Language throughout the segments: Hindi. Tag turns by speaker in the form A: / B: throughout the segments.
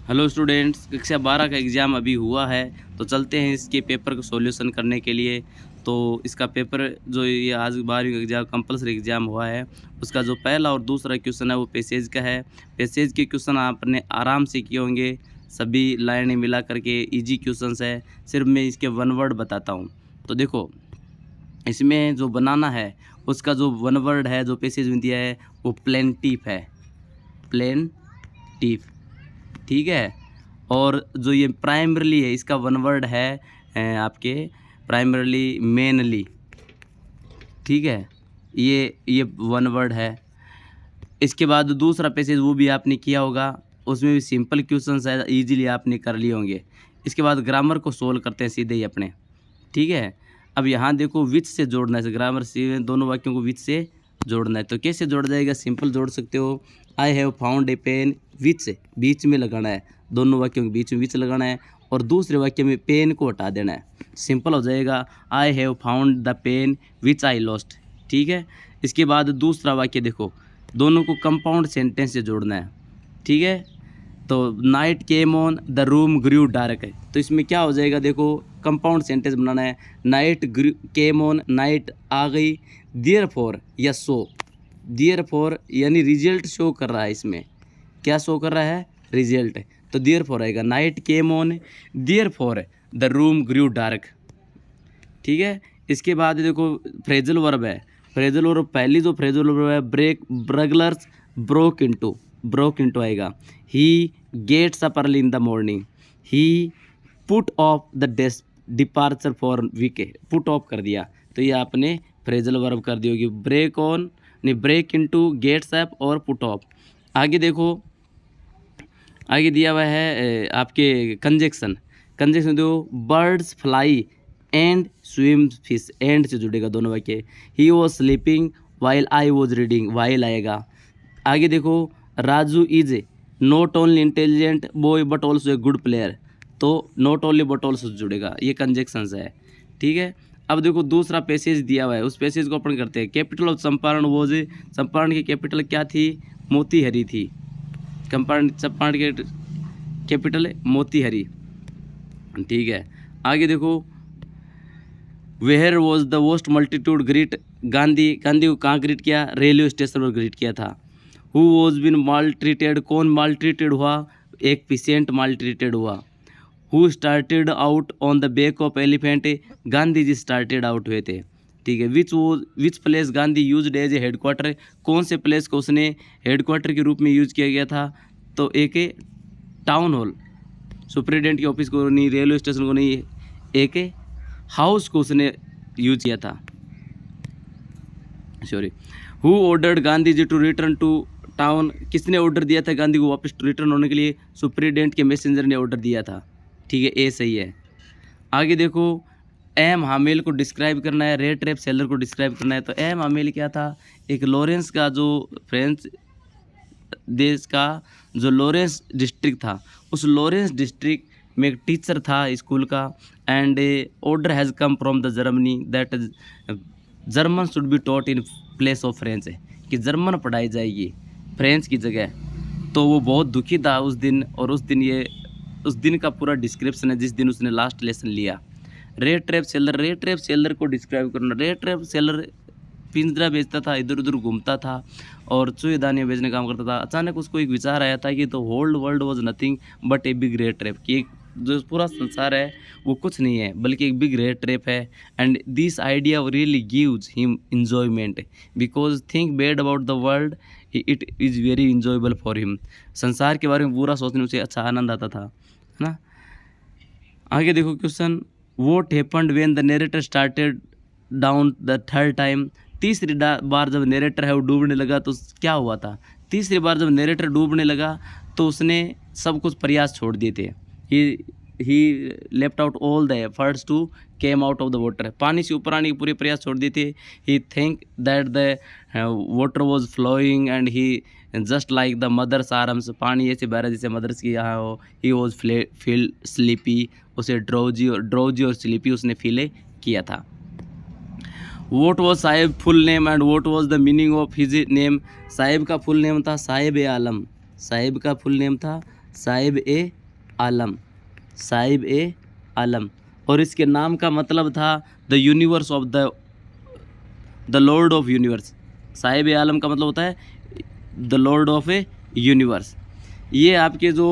A: हेलो स्टूडेंट्स, कक्षा 12 का एग्ज़ाम अभी हुआ है तो चलते हैं इसके पेपर को सॉल्यूशन करने के लिए। तो इसका पेपर जो ये आज 12वीं का एग्ज़ाम कंपलसरी एग्ज़ाम हुआ है, उसका जो पहला और दूसरा क्वेश्चन है वो पैसेज का है। पैसेज के क्वेश्चन आपने आराम से किए होंगे, सभी लाइनें मिला करके इजी क्वेश्चंस है। सिर्फ मैं इसके वन वर्ड बताता हूँ। तो देखो, इसमें जो बनाना है उसका जो वन वर्ड है, जो पैसेज में दिया है वो प्लेंटिफ है, प्लेंटिफ, ठीक है। और जो ये प्राइमरली है इसका वन वर्ड है आपके प्राइमरली मेनली, ठीक है। ये वन वर्ड है। इसके बाद दूसरा पैसेज वो भी आपने किया होगा, उसमें भी सिंपल क्वेश्चंस है, इजीली आपने कर लिए होंगे। इसके बाद ग्रामर को सोल्व करते हैं सीधे ही अपने, ठीक है। अब यहाँ देखो विच से जोड़ना है, ग्रामर से दोनों वाक्यों को विच से जोड़ना है। तो कैसे जोड़ जाएगा? सिंपल जोड़ सकते हो। I have found a pen which से बीच में लगाना है, दोनों वाक्यों के बीच में विच लगाना है और दूसरे वाक्य में पेन को हटा देना है। सिंपल हो जाएगा, I have found the pen which I lost, ठीक है। इसके बाद दूसरा वाक्य देखो, दोनों को कंपाउंड सेंटेंस से जोड़ना है, ठीक है। तो night came on the room grew dark है, तो इसमें क्या हो जाएगा? देखो, कंपाउंड सेंटेंस बनाना है। नाइट केम ऑन, नाइट आ गई, देयर फॉर या सो, देयर फॉर यानी रिजल्ट शो कर रहा है। इसमें क्या शो कर रहा है? रिजल्ट है, तो देयर फॉर आएगा। Night came on, therefore the room grew dark, ठीक है। इसके बाद देखो फ्रेजल वर्ब है। फ्रेजल वर्ब पहली जो फ्रेजल वर्ब है ब्रेक, ब्रगलर्स ब्रोक इनटू आएगा। He gets up early in the morning, he put off the departure for week, put off कर दिया, तो ये आपने फ्रेजल वर्ब कर दी होगी। ब्रेक ऑन नहीं, ब्रेक इनटू, गेट्स अप और पुट ऑफ। आगे देखो, आगे दिया हुआ है आपके कंजक्शन दो, birds fly and swim fish, and से जुड़ेगा दोनों वाक्य। He was sleeping while I was reading, while आएगा। आगे देखो, Raju is not only intelligent boy but also a good player, तो नॉट ओनली बट ऑल्सो जुड़ेगा, ये कंजक्शंस है, ठीक है। अब देखो दूसरा पैसेज दिया हुआ है, उस पैसेज को अपन करते हैं। Capital of Champaran was, Champaran की कैपिटल क्या थी? मोतीहरी थी। चंपारण की कैपिटल मोतीहरी, ठीक है। आगे देखो, where was the vast multitude greet Gandhi को कहाँ ग्रीट किया? रेलवे स्टेशन पर ग्रीट किया था। Who was being maltreated, कौन माल ट्रीटेड हुआ? एक पेशेंट माल ट्रीटेड हुआ। Who started out on the back of elephant, Gandhi ji started out हुए थे, ठीक है। Which place Gandhi used as a headquarter, कौन से प्लेस को उसने हेडक्वार्टर के रूप में यूज किया गया था? तो एक टाउन हॉल, सुप्रिटेंडेंट के ऑफिस को नहीं, रेलवे स्टेशन को नहीं, एक हाउस को उसने यूज किया था, sorry. Who ordered Gandhi ji to return to town, किसने ऑर्डर दिया था गांधी को वापस रिटर्न होने के लिए? सुप्रिटेंडेंट के मैसेंजर ने ऑर्डर दिया था, ठीक है, ए सही है। आगे देखो, एम हामिल को डिस्क्राइब करना है, रेड ट्रैप सेलर को डिस्क्राइब करना है। तो एम हामिल क्या था? एक लॉरेंस का, जो फ्रेंच देश का जो लॉरेंस डिस्ट्रिक्ट था, उस लॉरेंस डिस्ट्रिक्ट में एक टीचर था स्कूल का। And order has come from the Germany that German should be taught in place of French, है कि जर्मन पढ़ाई जाएगी फ्रेंच की जगह। तो वो बहुत दुखी था उस दिन, और उस दिन का पूरा डिस्क्रिप्शन है जिस दिन उसने लास्ट लेसन लिया। रेड ट्रैप सेलर को डिस्क्राइब करना। रेड ट्रैप सेलर पिंजरा बेचता था, इधर उधर घूमता था और चूहेदानियाँ बेचने का काम करता था। अचानक उसको एक विचार आया था कि the whole world was nothing but a big red trap, कि जो पूरा संसार है वो कुछ नहीं है बल्कि एक बिग रेड ट्रैप है। And this idea really gives him enjoyment because think bad about the world it is very enjoyable for him. संसार के बारे में बुरा सोचने उसे अच्छा आनंद आता था, है ना। आगे देखो question, what happened when the narrator started down the third time, तीसरी बार जब नरेटर है वो डूबने लगा तो क्या हुआ था? तीसरी बार जब नरेटर डूबने लगा तो उसने सब कुछ प्रयास छोड़ दिए थे। He left out all the efforts to came out of the water, पानी से ऊपर आने के पूरे प्रयास छोड़ दिए थे। He think that the water was flowing and he just like the mother's arms, पानी ऐसे बह रहा जैसे मदर्स की यहाँ हो। ही वॉज फील स्लीपी, उसे ड्रोजी और स्लीपी उसने फील किया था। Vote was Sahib full name and vote was the meaning of his name, Sahib का फुल नेम था साहिब ए आलम, साहिब का फुल नेम था साहिब ए आलम, साहिब ए आलम। और इसके नाम का मतलब था the universe of the lord of universe. साहिब ए आलम का मतलब होता है the lord of a universe. ये आपके जो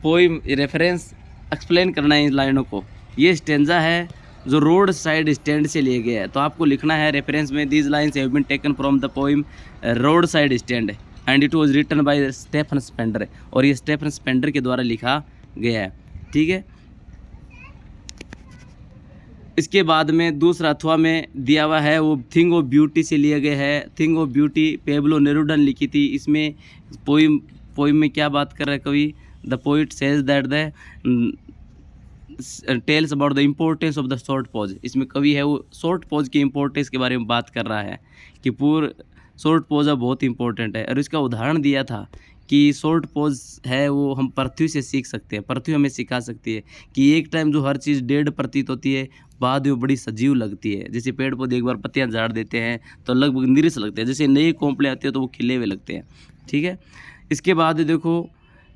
A: पोइम रेफरेंस एक्सप्लेन करना है इन लाइनों को, ये स्टेंजा है जो रोड साइड स्टैंड से लिए गया है। तो आपको लिखना है रेफरेंस में, these lines have been taken from the poem roadside stand and it was written by Stephen Spender. और ये स्टेफन स्पेंडर के द्वारा लिखा गया है, ठीक है। इसके बाद में दूसरा अथवा में दिया हुआ है वो थिंग ऑफ ब्यूटी से लिया गया है। Thing of beauty Pablo Neruda ने लिखी थी। इसमें पोइम में क्या बात कर रहा है कवि? The poet says that the tells about the importance of the short pause. इसमें कवि है वो शॉर्ट पॉज की इम्पोर्टेंस के बारे में बात कर रहा है कि पूरा शॉर्ट पॉज बहुत इंपॉर्टेंट है। और इसका उदाहरण दिया था कि शॉर्ट पॉज है वो हम पृथ्वी से सीख सकते हैं, पृथ्वी हमें सिखा सकती है कि एक टाइम जो हर चीज़ डेड प्रतीत होती है बाद में वो बड़ी सजीव लगती है। जैसे पेड़ पौधे एक बार पत्तियां झाड़ देते हैं तो लगभग निरस लगते हैं, जैसे नई कोंपले आती है तो वो खिले हुए लगते हैं, ठीक है। इसके बाद देखो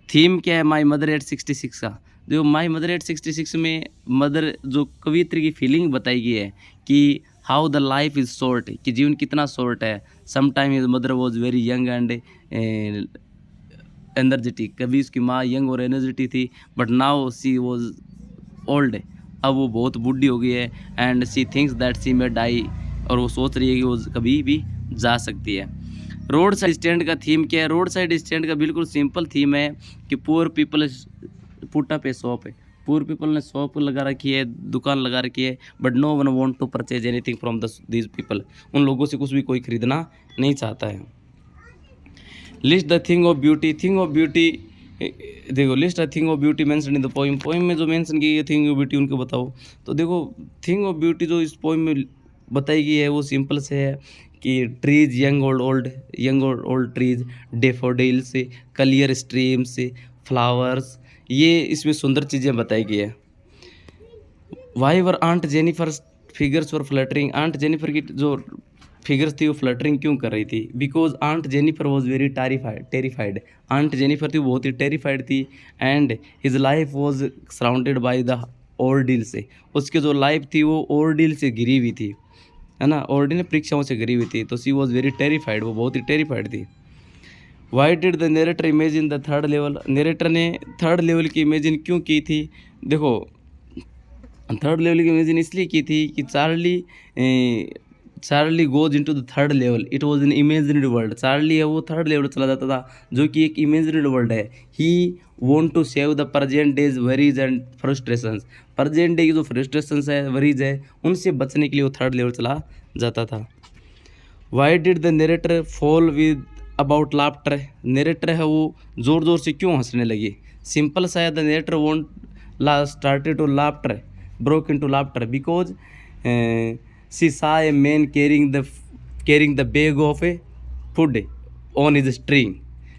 A: थीम क्या है माई मदर एट 66 का। जो माई मदर एट 66 में मदर जो कवित्री की फीलिंग बताई गई है कि how the life is short, कि जीवन कितना शॉर्ट है। Some time his mother was very young and energetic. कभी उसकी माँ यंग और एनर्जेटिक थी but now she was old. अब वो बहुत बूढ़ी हो गई है and she thinks that she may die, और वो सोच रही है कि वो कभी भी जा सकती है। रोड साइड स्टैंड का थीम क्या है? रोड साइड स्टैंड का बिल्कुल सिंपल थीम है कि poor people put up a shop है। पुअर पीपल ने शॉप लगा रखी है, दुकान लगा रखी है, but no one want to purchase anything from these people. उन लोगों से कुछ भी कोई खरीदना नहीं चाहता है। List the thing of beauty. Thing of beauty देखो, list a thing of beauty mention in the poem. Poem में जो मेंशन की है थिंग ऑफ ब्यूटी उनको बताओ। तो देखो थिंग ऑफ ब्यूटी जो इस पोइम में बताई गई है वो सिंपल से है कि trees young old trees, daffodils, clear streams, flowers, ये इसमें सुंदर चीज़ें बताई गई है। Why were aunt Jennifer figures were fluttering. Aunt Jennifer की जो फिगर्स थी वो फ्लटरिंग क्यों कर रही थी? Because aunt Jennifer was very terrified. Aunt Jennifer थी बहुत ही टेरिफाइड थी and his life was surrounded by the ordeal से। उसकी जो लाइफ थी वो ऑर्डिल से घिरी हुई थी, है ना, ऑर्डिल परीक्षाओं से घिरी हुई थी। तो सी वॉज वेरी टेरिफाइड, वो बहुत ही टेरिफाइड थी। Why did the narrator imagine the third level. Narrator ने थर्ड लेवल की इमेजिन क्यों की थी? देखो थर्ड लेवल की इमेजिन इसलिए की थी कि Charlie goes into the third level, it was an imaginary world. Charlie है वो थर्ड लेवल चला जाता था जो कि एक इमेजिनरी वर्ल्ड है। He want to save the present day's worries and frustrations. Present day की जो फ्रस्ट्रेशंस है, वरीज है, उनसे बचने के लिए वो थर्ड लेवल चला जाता था। Why did the narrator fall with about laughter. Narrator है वो ज़ोर ज़ोर से क्यों हंसने लगी? सिंपल सा है, the narrator want started to laughter, broke into laughter because she saw a man carrying the bag of a food on his string।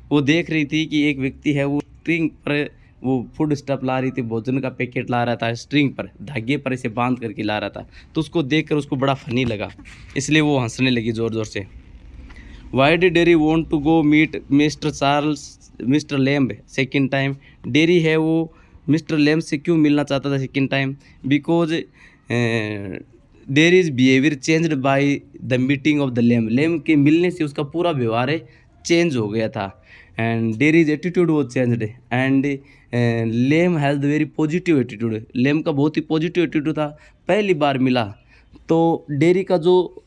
A: वो देख रही थी कि एक व्यक्ति है वो स्ट्रिंग पर वो फूड स्टफ ला रही थी, भोजन का पैकेट ला रहा था, स्ट्रिंग पर धागे पर इसे बांध करके ला रहा था। तो उसको देखकर उसको बड़ा फनी लगा, इसलिए वो हंसने लगी ज़ोर ज़ोर से। Why did Derry want to go meet mister Lamb second time. Derry है वो मिस्टर लैम्ब से क्यों मिलना चाहता था second time? Because Derry's behaviour changed by the meeting of the Lamb. Lamb के मिलने से उसका पूरा व्यवहार चेंज हो गया था एंड डेरीज एटीट्यूड वो changed and lamb has the very positive attitude. Lamb का बहुत ही पॉजिटिव एटीट्यूड था। पहली बार मिला तो डेरी का जो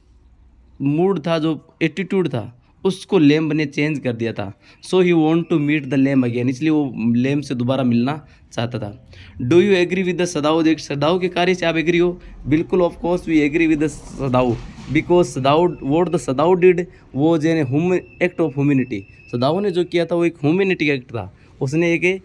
A: मूड था, जो एटीट्यूड था, उसको लैम्ब ने चेंज कर दिया था। So he want to meet the lamb again, इसलिए वो लैम्ब से दोबारा मिलना चाहता था। Do you agree with the Sadao. देख सदाऊ के कार्य से आप एग्री हो? बिल्कुल, of course we agree with the Sadao because Sadao what the Sadao did वो जे एक्ट ऑफ ह्यूमैनिटी। सदाऊ ने जो किया था वो एक ह्यूमैनिटी एक्ट था। उसने एक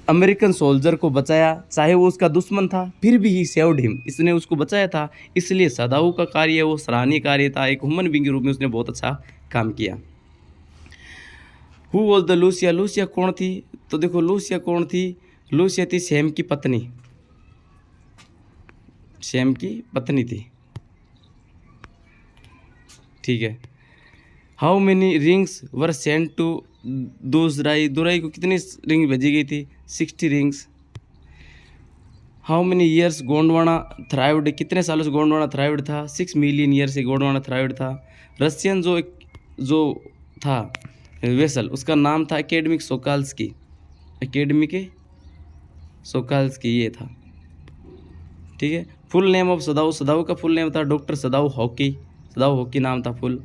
A: अमेरिकन सोल्जर को बचाया, चाहे वो उसका दुश्मन था, फिर भी ही सेव्ड हिम, इसने उसको बचाया था। इसलिए सदाऊ का कार्य वो सराहनीय कार्य था। एक ह्यूमन बीइंग के रूप में उसने बहुत अच्छा काम किया। Who was the Lucia. Lucia कौन थी? तो देखो लूसिया कौन थी? लूसिया थी सैम की पत्नी। सैम की पत्नी थी, ठीक है। How many rings were sent to Durai, Durai को कितनी रिंग भेजी गई थी? 60 rings. How many years Gondwana thrived, कितने सालों से गोंडवाना थ्राइव्ड था? 6 मिलियन ईयर से गोंडवाना थ्राइव्ड था। रशियन जो था वेसल, उसका नाम था एकेडमिक सोकाल्स्की, एकेडमिक सोकाल्स्की ये था, ठीक है। Full name of Sadao, Sadao का फुल नेम था doctor Sadao Hoki, Sadao Hoki नाम था full.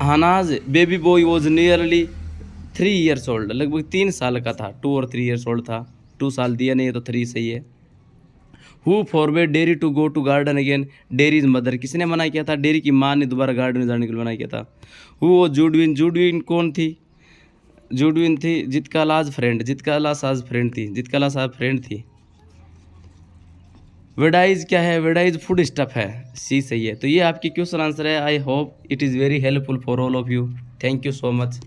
A: Hana's baby boy was nearly 3 years old, लगभग 3 साल का था, 2 और 3 ईयर्स ओल्ड था। 2 साल दिया नहीं है तो 3 सही है। Who forbade Derry to go to garden again, Derry's mother, किसने मना किया था? डेरी की माँ ने दोबारा गार्डन में जाने के लिए मना किया था। हु वो जूडविन, जूडविन कौन थी? जूडविन थी जितकालाज फ्रेंड, जितकालासाज फ्रेंड थी, जितकालासाज फ्रेंड थी। वेडाइज क्या है? वेडाइज फूड स्टफ है, सी सही है। तो ये आपकी क्वेश्चन आंसर है। I hope it is very helpful for all of you. Thank you so much.